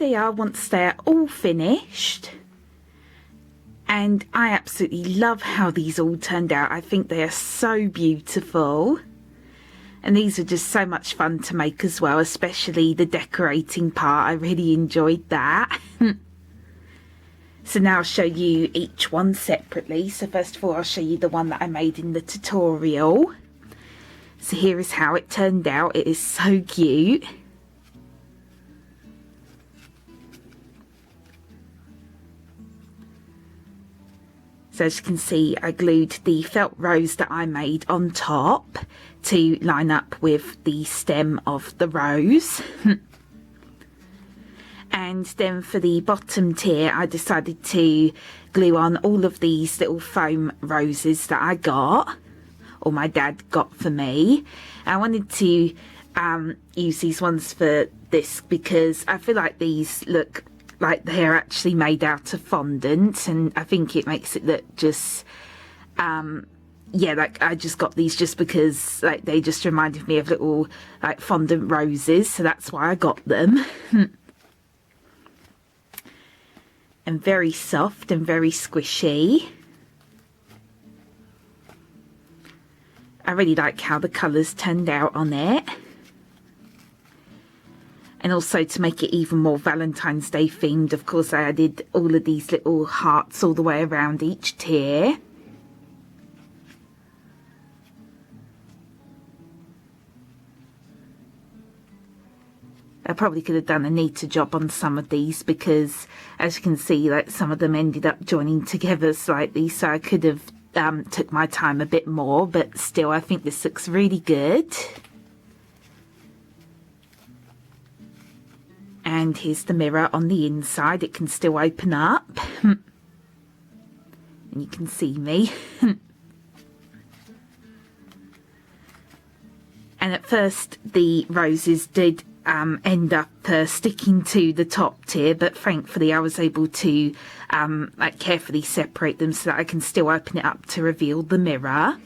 they are once they're all finished. And I absolutely love how these all turned out. I think they are so beautiful. And these are just so much fun to make as well, especially the decorating part. I really enjoyed that. So now I'll show you each one separately. So first of all, I'll show you the one that I made in the tutorial. So here is how it turned out. It is so cute. So as you can see, I glued the felt rose that I made on top to line up with the stem of the rose. And then for the bottom tier, I decided to glue on all of these little foam roses that I got, or my dad got for me. I wanted to use these ones for this because I feel like these look like they're actually made out of fondant, and I think it makes it look just yeah, like I just got these just because like they just reminded me of little like fondant roses, so that's why I got them. And very soft and very squishy. I really like how the colours turned out on it. And also to make it even more Valentine's Day themed, of course, I added all of these little hearts all the way around each tier. I probably could have done a neater job on some of these because, as you can see, like some of them ended up joining together slightly, so I could have took my time a bit more, but still I think this looks really good. And here's the mirror on the inside. It can still open up. And you can see me. And at first the roses did end up sticking to the top tier, but thankfully I was able to like carefully separate them so that I can still open it up to reveal the mirror.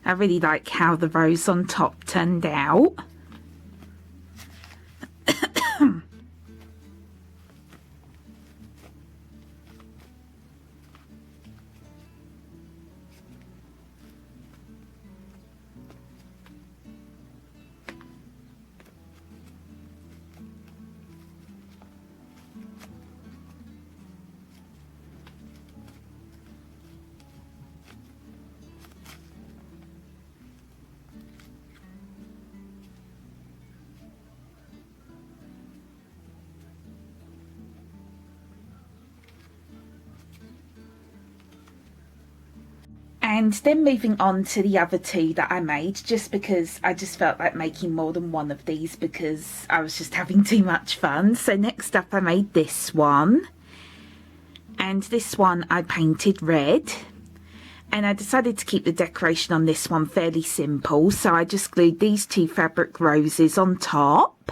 I really like how the rose on top turned out. And then moving on to the other two that I made, just because I just felt like making more than one of these because I was just having too much fun. So next up I made this one. And this one I painted red. And I decided to keep the decoration on this one fairly simple. So I just glued these two fabric roses on top.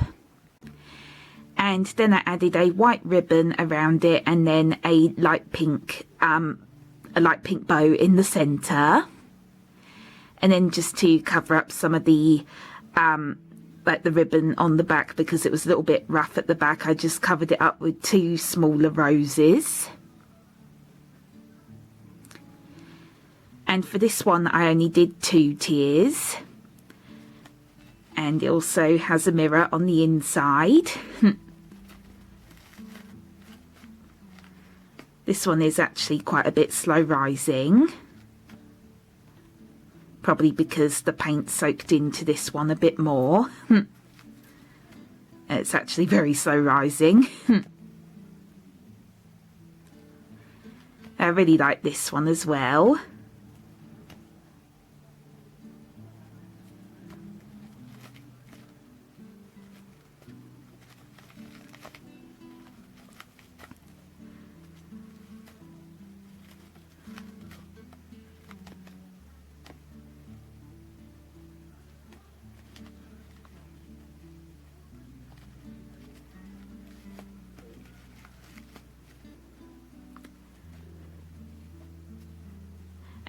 And then I added a white ribbon around it and then a light pink bow in the centre, and then just to cover up some of the like the ribbon on the back because it was a little bit rough at the back, I just covered it up with two smaller roses. And for this one I only did 2 tiers, and it also has a mirror on the inside. This one is actually quite a bit slow rising, probably because the paint soaked into this one a bit more. It's actually very slow rising. I really like this one as well.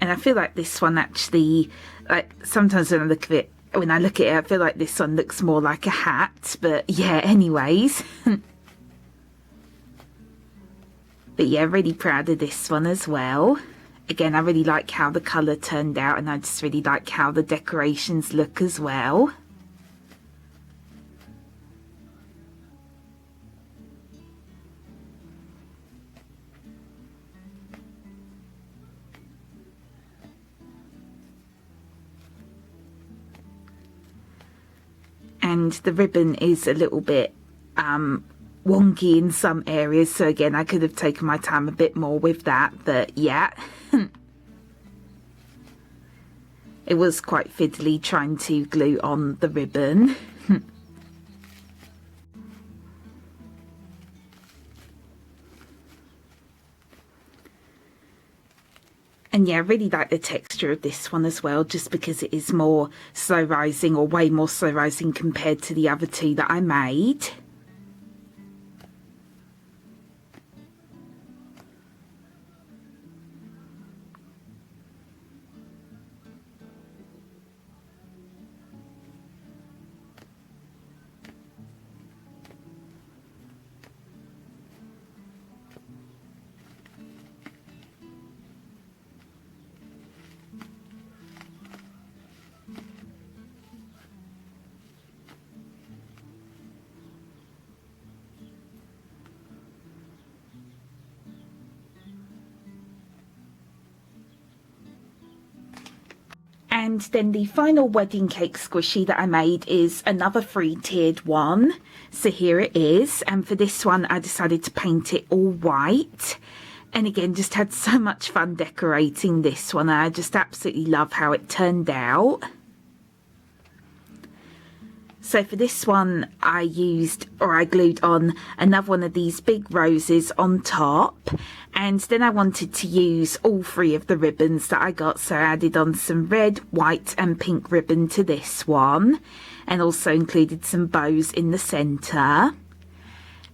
And I feel like this one actually, like sometimes when I look at it, I feel like this one looks more like a hat. But yeah, anyways. But yeah, really proud of this one as well. Again, I really like how the colour turned out, and I just really like how the decorations look as well. And the ribbon is a little bit wonky in some areas, so again I could have taken my time a bit more with that, but yeah. It was quite fiddly trying to glue on the ribbon. And yeah, I really like the texture of this one as well, just because it is more slow rising, or way more slow rising compared to the other two that I made. And then the final wedding cake squishy that I made is another 3-tiered one. So here it is. And for this one, I decided to paint it all white. And again, just had so much fun decorating this one. I just absolutely love how it turned out. So for this one, I glued on another one of these big roses on top. And then I wanted to use all 3 of the ribbons that I got. So I added on some red, white and pink ribbon to this one. And also included some bows in the centre.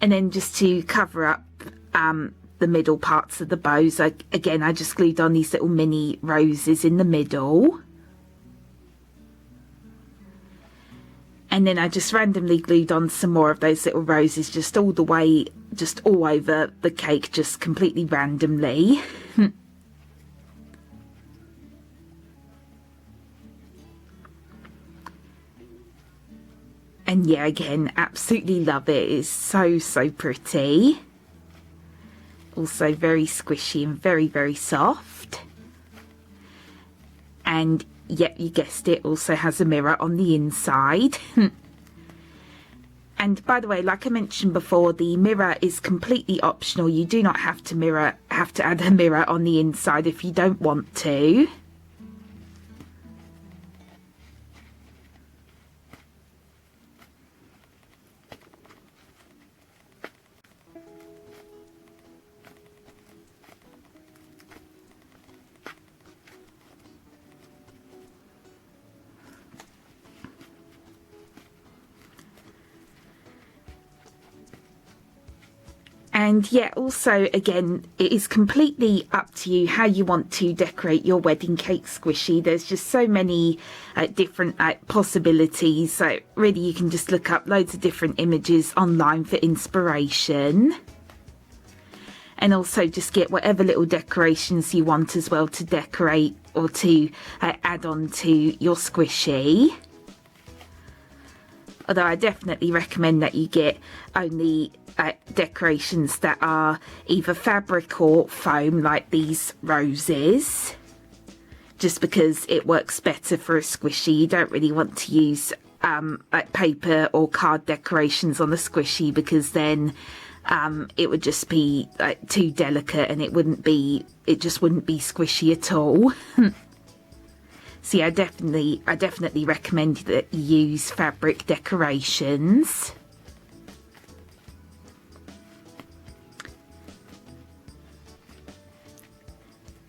And then just to cover up the middle parts of the bows, again, I just glued on these little mini roses in the middle. And then I just randomly glued on some more of those little roses just all over the cake, just completely randomly. And yeah, again, absolutely love it. It's so, so pretty. Also very squishy and very, very soft. And yep, you guessed it, also has a mirror on the inside. And by the way, like I mentioned before, the mirror is completely optional. You do not have to add a mirror on the inside if you don't want to. And yeah, also, again, it is completely up to you how you want to decorate your wedding cake squishy. There's just so many different possibilities. So really, you can just look up loads of different images online for inspiration. And also just get whatever little decorations you want as well to decorate or to add on to your squishy. Although I definitely recommend that you get only decorations that are either fabric or foam, like these roses, just because it works better for a squishy. You don't really want to use like paper or card decorations on a squishy, because then it would just be like too delicate and it just wouldn't be squishy at all. So yeah, I definitely recommend that you use fabric decorations.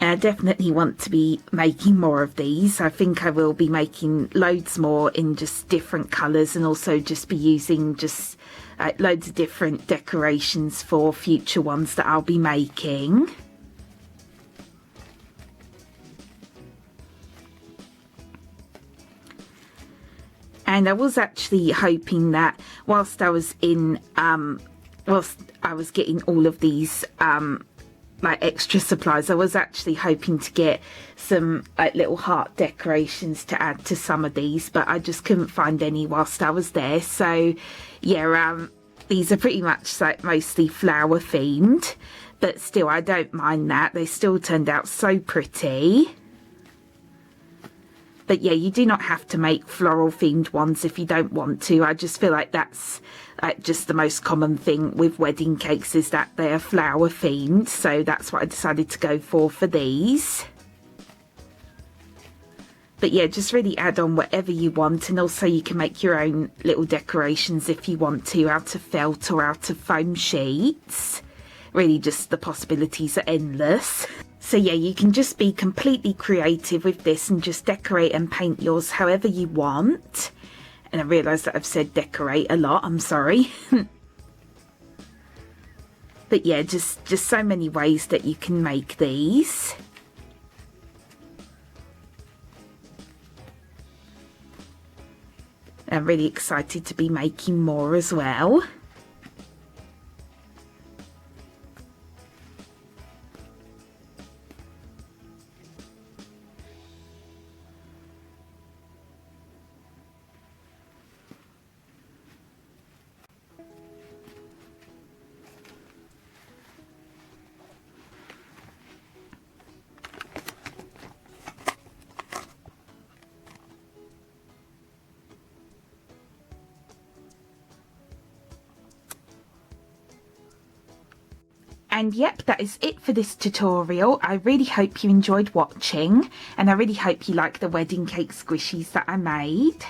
And I definitely want to be making more of these. I think I will be making loads more in just different colours, and also just be using just loads of different decorations for future ones that I'll be making. And I was actually hoping that whilst I was whilst I was getting all of these like extra supplies, I was actually hoping to get some like little heart decorations to add to some of these, but I just couldn't find any whilst I was there. So yeah, these are pretty much like mostly flower themed, but still I don't mind that. They still turned out so pretty. But yeah, you do not have to make floral themed ones if you don't want to. I just feel like that's just the most common thing with wedding cakes, is that they're flower themed. So that's what I decided to go for these. But yeah, just really add on whatever you want, and also you can make your own little decorations if you want to, out of felt or out of foam sheets. Really, just the possibilities are endless. So yeah, you can just be completely creative with this and just decorate and paint yours however you want. And I realise that I've said decorate a lot, I'm sorry. But yeah, just so many ways that you can make these. I'm really excited to be making more as well. And yep, that is it for this tutorial. I really hope you enjoyed watching, and I really hope you like the wedding cake squishies that I made.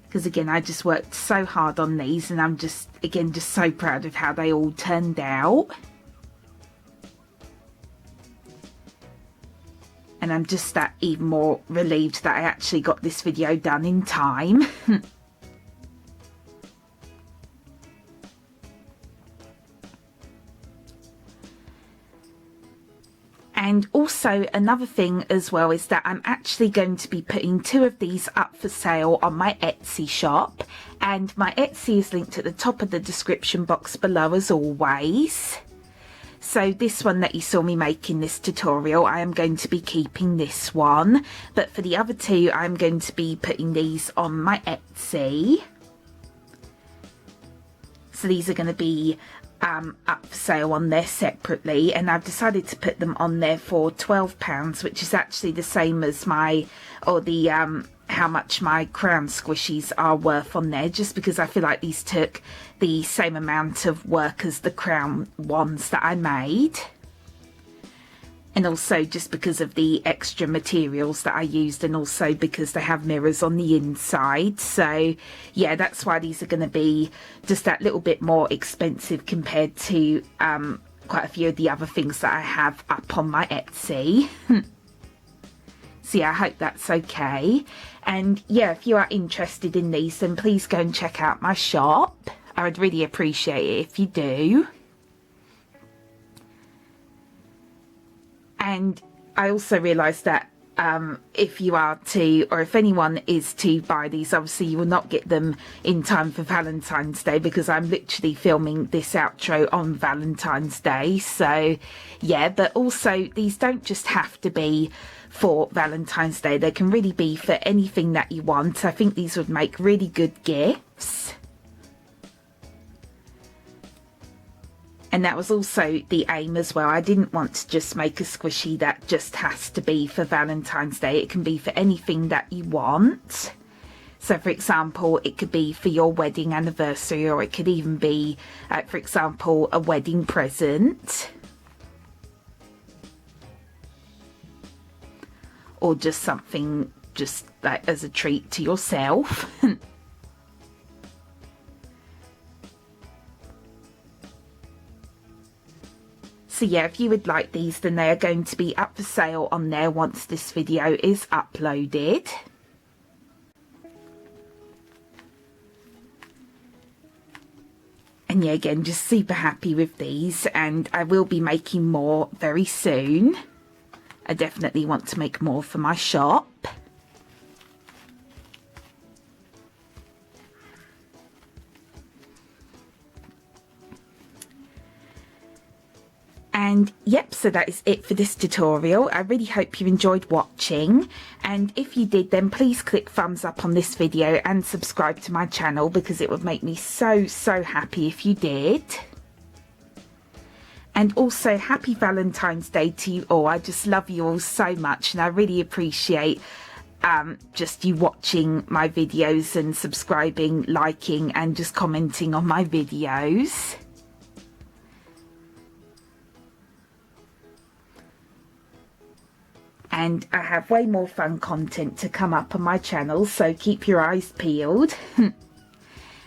Because again, I just worked so hard on these, and I'm just so proud of how they all turned out. And I'm just that even more relieved that I actually got this video done in time. And also another thing as well is that I'm actually going to be putting 2 of these up for sale on my Etsy shop, and my Etsy is linked at the top of the description box below as always. So this one that you saw me make in this tutorial, I am going to be keeping this one, but for the other 2 I'm going to be putting these on my Etsy. So these are going to be up for sale on there separately, and I've decided to put them on there for £12, which is actually the same as how much my crown squishies are worth on there, just because I feel like these took the same amount of work as the crown ones that I made. And also just because of the extra materials that I used, and also because they have mirrors on the inside. So yeah, that's why these are going to be just that little bit more expensive compared to quite a few of the other things that I have up on my Etsy. So yeah, I hope that's okay. And yeah, if you are interested in these, then please go and check out my shop. I would really appreciate it if you do. And I also realised that if you are to, or if anyone is to buy these, obviously you will not get them in time for Valentine's Day, because I'm literally filming this outro on Valentine's Day. So yeah, but also these don't just have to be for Valentine's Day. They can really be for anything that you want. I think these would make really good gifts. And that was also the aim as well. I didn't want to just make a squishy that just has to be for Valentine's Day. It can be for anything that you want. So for example, it could be for your wedding anniversary, or it could even be, for example, a wedding present. Or just something just like as a treat to yourself. So yeah, if you would like these, then they are going to be up for sale on there once this video is uploaded. And yeah, again, just super happy with these, and I will be making more very soon. I definitely want to make more for my shop. And yep, so that is it for this tutorial. I really hope you enjoyed watching, and if you did, then please click thumbs up on this video and subscribe to my channel, because it would make me so happy if you did. And also, happy Valentine's Day to you all. I just love you all so much, and I really appreciate just you watching my videos and subscribing, liking, and just commenting on my videos. And I have way more fun content to come up on my channel, so keep your eyes peeled.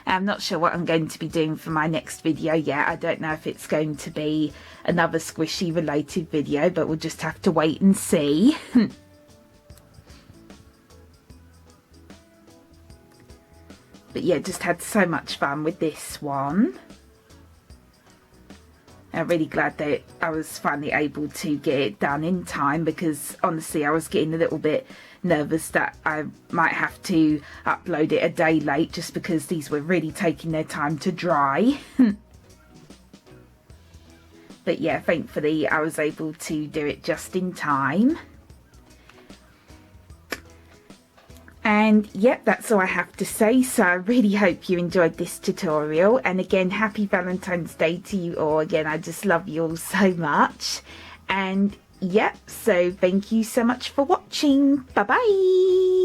I'm not sure what I'm going to be doing for my next video yet. I don't know if it's going to be another squishy related video, but we'll just have to wait and see. But yeah, just had so much fun with this one. I'm really glad that I was finally able to get it done in time, because honestly I was getting a little bit nervous that I might have to upload it a day late, just because these were really taking their time to dry. But yeah, thankfully I was able to do it just in time. And yep, that's all I have to say. So I really hope you enjoyed this tutorial. And again, happy Valentine's Day to you all. Again, I just love you all so much. And yep, so thank you so much for watching. Bye bye.